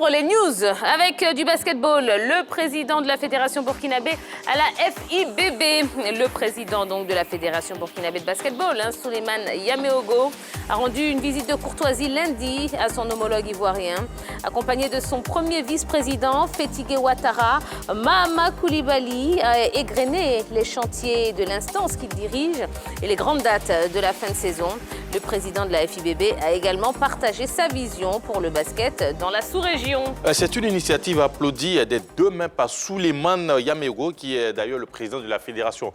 ouvre les news avec du basketball. Le président de la Fédération burkinabé à la FIBB. Le président donc de la Fédération burkinabé de basketball, Souleymane Yameogo, a rendu une visite de courtoisie lundi à son homologue ivoirien. Accompagné de son premier vice-président, Fétigué Ouattara, Mahama Koulibaly a égrené les chantiers de l'instance qu'il dirige et les grandes dates de la fin de saison. Le président de la FIBB a également partagé sa vision pour le basket dans la sous-région. C'est une initiative applaudie des deux mains par Souleymane Yameogo, qui est d'ailleurs le président de la Fédération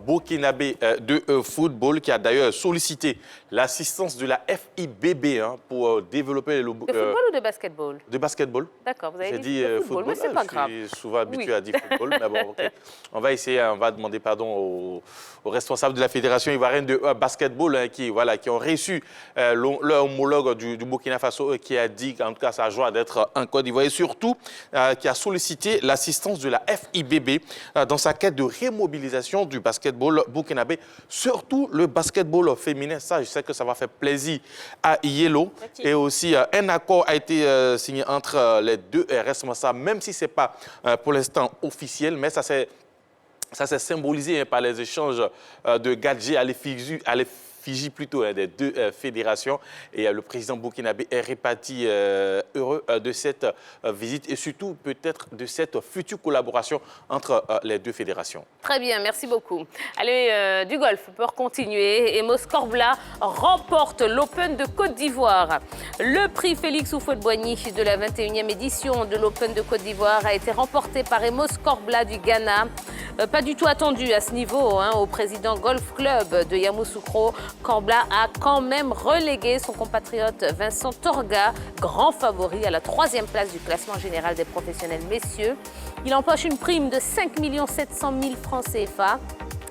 burkinabé de football, qui a d'ailleurs sollicité l'assistance de la FIBB pour développer le... De football ou de basketball? De basketball. D'accord, vous avez dit football, mais c'est pas grave. Je suis souvent habitué à dire football, mais bon, ok. On va essayer, on va demander pardon aux responsables de la Fédération ivoirienne de basketball qui ont reçu leur homologue du Burkina Faso, qui a dit qu'en tout cas sa joie d'être en Côte d'Ivoire et surtout qui a sollicité l'assistance de la FIBB dans sa quête de remobilisation du basketball burkinabé, surtout le basketball féminin. Ça, je sais que ça va faire plaisir à Yellow. Et aussi, un accord a été signé entre les deux responsables, même si ce n'est pas pour l'instant officiel, mais ça s'est symbolisé par les échanges de gadgets à l'effigie plutôt des deux fédérations. Et le président burkinabé est réparti heureux de cette visite et surtout peut-être de cette future collaboration entre les deux fédérations. Très bien, merci beaucoup. Allez, du golf pour continuer. Emos Corbla remporte l'Open de Côte d'Ivoire. Le prix Félix Houphouët-Boigny de la 21e édition de l'Open de Côte d'Ivoire a été remporté par Emos Corbla du Ghana. Pas du tout attendu à ce niveau au président Golf Club de Yamoussoukro. Corbla a quand même relégué son compatriote Vincent Torga, grand favori à la 3e place du classement général des professionnels messieurs. Il empoche une prime de 5 700 000 francs CFA.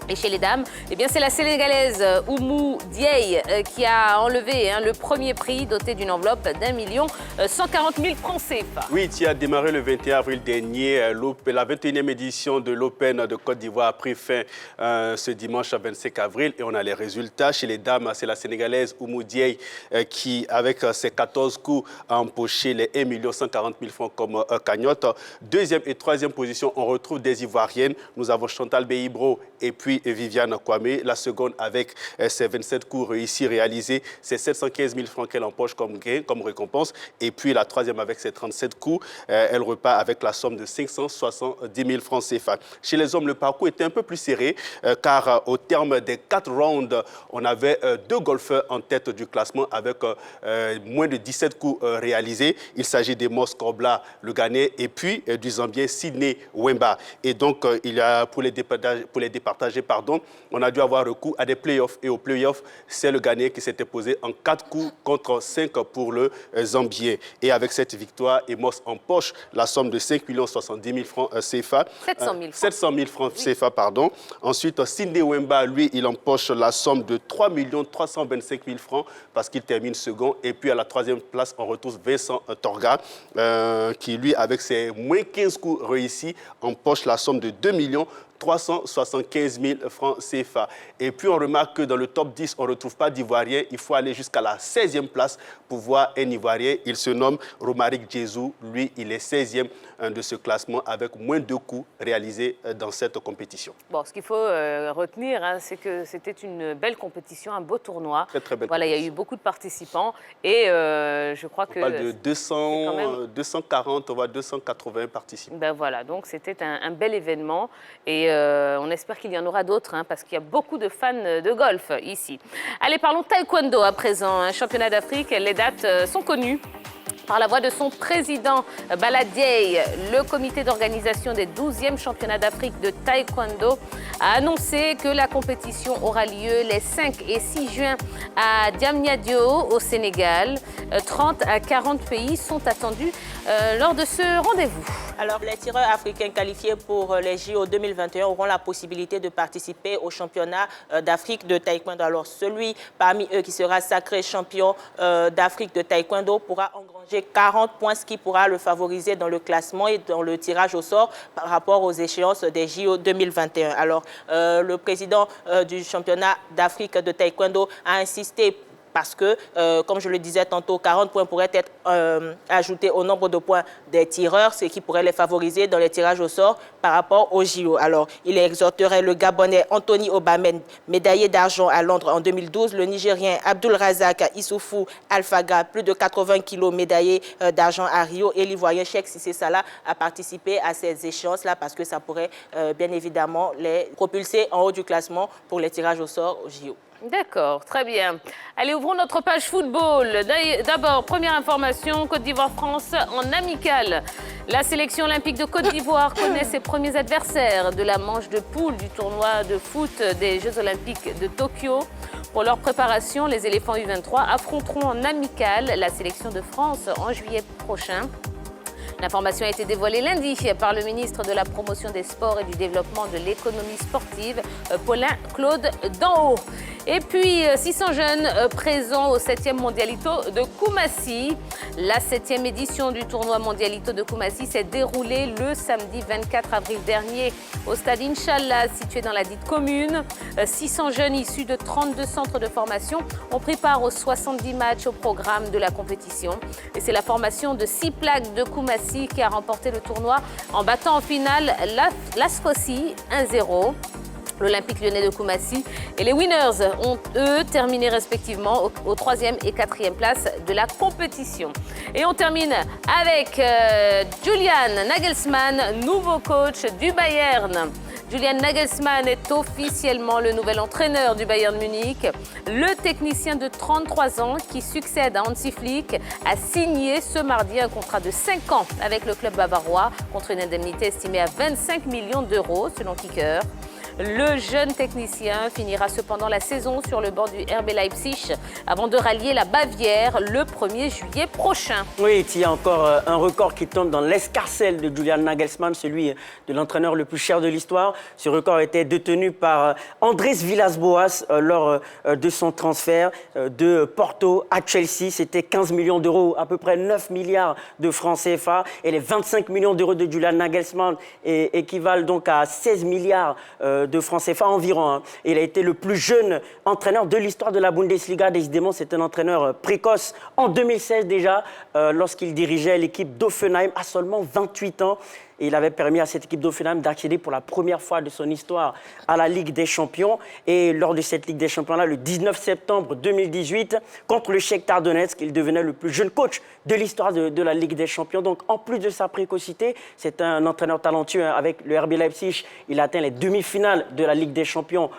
Et chez les dames, c'est la Sénégalaise Oumou Dieye qui a enlevé le premier prix doté d'une enveloppe d'1 140 000 francs CFA. Oui, qui a démarré le 21 avril dernier. La 21e édition de l'Open de Côte d'Ivoire a pris fin ce dimanche 25 avril et on a les résultats. Chez les dames, c'est la Sénégalaise Oumou Dieye qui, avec ses 14 coups, a empoché les 1 140 000 francs comme cagnotte. Deuxième et troisième position, on retrouve des Ivoiriennes. Nous avons Chantal Beibro et puis Viviane Kwame. La seconde avec ses 27 coups réussis réalisés, c'est 715 000 francs qu'elle empoche comme gain, comme récompense. Et puis la troisième avec ses 37 coups, elle repart avec la somme de 570 000 francs CFA. Chez les hommes, le parcours était un peu plus serré car au terme des 4 rounds, on avait 2 golfeurs en tête du classement avec moins de 17 coups réalisés. Il s'agit d'Emos Corbla, le Ghanais, et puis du Zambien Sidney Wemba. Et donc, il y a pour les départager, on a dû avoir recours à des playoffs. Et aux playoffs, c'est le Ghanéen qui s'était posé en 4 coups contre 5 pour le Zambien. Et avec cette victoire, Emos empoche la somme de 5 070 000 francs CFA. 700 000 francs CFA, pardon. Ensuite, Sidney Wemba, lui, il empoche la somme de 3 325 000 francs parce qu'il termine second. Et puis à la 3e place, on retrouve Vincent Torga qui, lui, avec ses moins 15 coups réussis, empoche la somme de 2 375 000 francs CFA. Et puis on remarque que dans le top 10, on ne retrouve pas d'Ivoirien. Il faut aller jusqu'à la 16e place pour voir un Ivoirien. Il se nomme Romaric Djezou. Lui, il est 16e de ce classement avec moins de coups réalisés dans cette compétition. Bon, ce qu'il faut retenir, c'est que c'était une belle compétition, un beau tournoi. Très, très belle voilà, il y a eu beaucoup de participants et je crois que... On parle de 240, voire 280 participants. Ben voilà, donc c'était un bel événement et on espère qu'il y en aura d'autres parce qu'il y a beaucoup de fans de golf ici. Allez, parlons taekwondo à présent, un championnat d'Afrique. Les dates sont connues. Par la voix de son président Baladier, le comité d'organisation des 12e championnats d'Afrique de taekwondo a annoncé que la compétition aura lieu les 5 et 6 juin à Diamniadio au Sénégal. 30 à 40 pays sont attendus lors de ce rendez-vous. Alors, les tireurs africains qualifiés pour les JO 2021 auront la possibilité de participer au championnat d'Afrique de taekwondo. Alors, celui parmi eux qui sera sacré champion d'Afrique de taekwondo pourra engranger 40 points, ce qui pourra le favoriser dans le classement et dans le tirage au sort par rapport aux échéances des JO 2021. Alors, le président du championnat d'Afrique de taekwondo a insisté parce que, comme je le disais tantôt, 40 points pourraient être ajoutés au nombre de points des tireurs, ce qui pourrait les favoriser dans les tirages au sort par rapport au JO. Alors, il exhorterait le Gabonais Anthony Obamène, médaillé d'argent à Londres en 2012, le Nigérien Abdul Razak Issoufou Alphaga, plus de 80 kilos, médaillé d'argent à Rio, et l'Ivoirien Cheikh Cissé Salah a participé à ces échéances-là parce que ça pourrait bien évidemment les propulser en haut du classement pour les tirages au sort au JO. D'accord, très bien. Allez, ouvrons notre page football. D'abord, première information, Côte d'Ivoire-France en amical. La sélection olympique de Côte d'Ivoire connaît ses premiers adversaires de la manche de poule du tournoi de foot des Jeux olympiques de Tokyo. Pour leur préparation, les éléphants U23 affronteront en amical la sélection de France en juillet prochain. L'information a été dévoilée lundi par le ministre de la Promotion des Sports et du Développement de l'économie sportive, Paulin Claude Danhaut. Et puis, 600 jeunes présents au 7e Mondialito de Koumassi. La 7e édition du tournoi Mondialito de Koumassi s'est déroulée le samedi 24 avril dernier au stade Inch'Allah, situé dans la dite commune. 600 jeunes issus de 32 centres de formation ont pris part aux 70 matchs au programme de la compétition. Et c'est la formation de 6 plaques de Koumassi qui a remporté le tournoi en battant en finale l'Ascoci 1-0. L'Olympique lyonnais de Koumassi et les Winners ont, eux, terminé respectivement aux 3e et 4e places de la compétition. Et on termine avec Julian Nagelsmann, nouveau coach du Bayern. Julian Nagelsmann est officiellement le nouvel entraîneur du Bayern Munich. Le technicien de 33 ans qui succède à Hansi Flick a signé ce mardi un contrat de 5 ans avec le club bavarois contre une indemnité estimée à 25 millions d'euros selon Kicker. Le jeune technicien finira cependant la saison sur le banc du RB Leipzig avant de rallier la Bavière le 1er juillet prochain. Oui, il y a encore un record qui tombe dans l'escarcelle de Julian Nagelsmann, celui de l'entraîneur le plus cher de l'histoire. Ce record était détenu par Andrés Villas-Boas lors de son transfert de Porto à Chelsea. C'était 15 millions d'euros, à peu près 9 milliards de francs CFA. Et les 25 millions d'euros de Julian Nagelsmann équivalent donc à 16 milliards de francs CFA environ. Il a été le plus jeune entraîneur de l'histoire de la Bundesliga. Décidément, c'est un entraîneur précoce. En 2016 déjà, lorsqu'il dirigeait l'équipe d'Offenheim à seulement 28 ans. Et il avait permis à cette équipe d'Offenheim d'accéder pour la première fois de son histoire à la Ligue des Champions. Et lors de cette Ligue des Champions-là, le 19 septembre 2018, contre le Shakhtar Donetsk, il devenait le plus jeune coach de l'histoire de la Ligue des Champions. Donc, en plus de sa précocité, c'est un entraîneur talentueux. Avec le RB Leipzig, il a atteint les demi-finales de la Ligue des Champions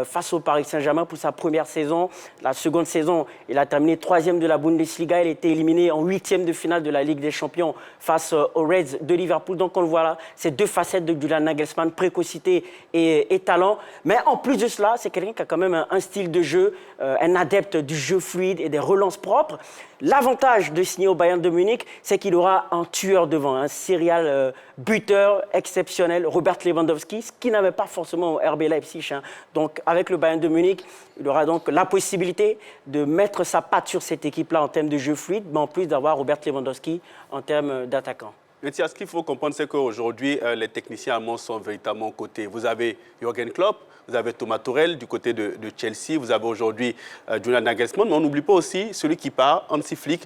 face au Paris Saint-Germain pour sa première saison. La seconde saison, il a terminé 3e de la Bundesliga. Il a été éliminé en 8e de finale de la Ligue des Champions face aux Reds de Liverpool. Donc, on le voit là, c'est deux facettes de Julian Nagelsmann, précocité et talent. Mais en plus de cela, c'est quelqu'un qui a quand même un style de jeu, un adepte du jeu fluide et des relances propres. L'avantage de signer au Bayern de Munich, c'est qu'il aura un tueur devant, un serial buteur exceptionnel, Robert Lewandowski, ce qui n'avait pas forcément au RB Leipzig. Donc avec le Bayern de Munich, il aura donc la possibilité de mettre sa patte sur cette équipe-là en termes de jeu fluide, mais en plus d'avoir Robert Lewandowski en termes d'attaquant. Mais ce qu'il faut comprendre, c'est qu'aujourd'hui, les techniciens allemands sont véritablement cotés. Vous avez Jürgen Klopp, vous avez Thomas Tuchel du côté de Chelsea, vous avez aujourd'hui Julian Nagelsmann, mais on n'oublie pas aussi celui qui part, Hansi Flick,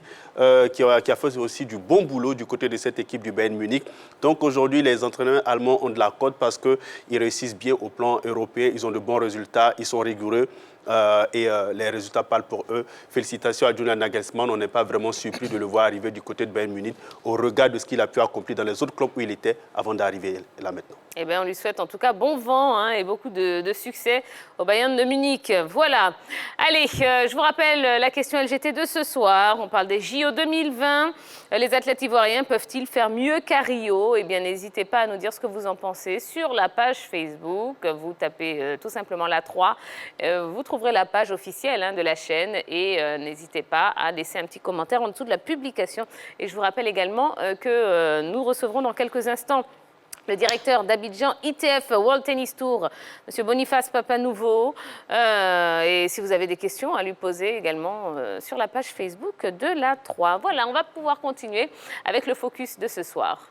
qui a fait aussi du bon boulot du côté de cette équipe du Bayern Munich. Donc aujourd'hui, les entraîneurs allemands ont de la cote parce qu'ils réussissent bien au plan européen, ils ont de bons résultats, ils sont rigoureux. Les résultats parlent pour eux. Félicitations à Julian Nagelsmann. On n'est pas vraiment surpris de le voir arriver du côté de Bayern Munich au regard de ce qu'il a pu accomplir dans les autres clubs où il était avant d'arriver là maintenant. Eh bien, on lui souhaite en tout cas bon vent et beaucoup de succès au Bayern de Munich. Voilà. Allez, je vous rappelle la question LGT de ce soir. On parle des JO 2020. Les athlètes ivoiriens peuvent-ils faire mieux qu'à Rio? Eh bien, n'hésitez pas à nous dire ce que vous en pensez sur la page Facebook. Vous tapez tout simplement la 3. Vous trouverez la page officielle de la chaîne et n'hésitez pas à laisser un petit commentaire en dessous de la publication. Et je vous rappelle également que nous recevrons dans quelques instants le directeur d'Abidjan ITF World Tennis Tour, M. Boniface Papanouveau. Et si vous avez des questions à lui poser également sur la page Facebook de la 3. Voilà, on va pouvoir continuer avec le focus de ce soir.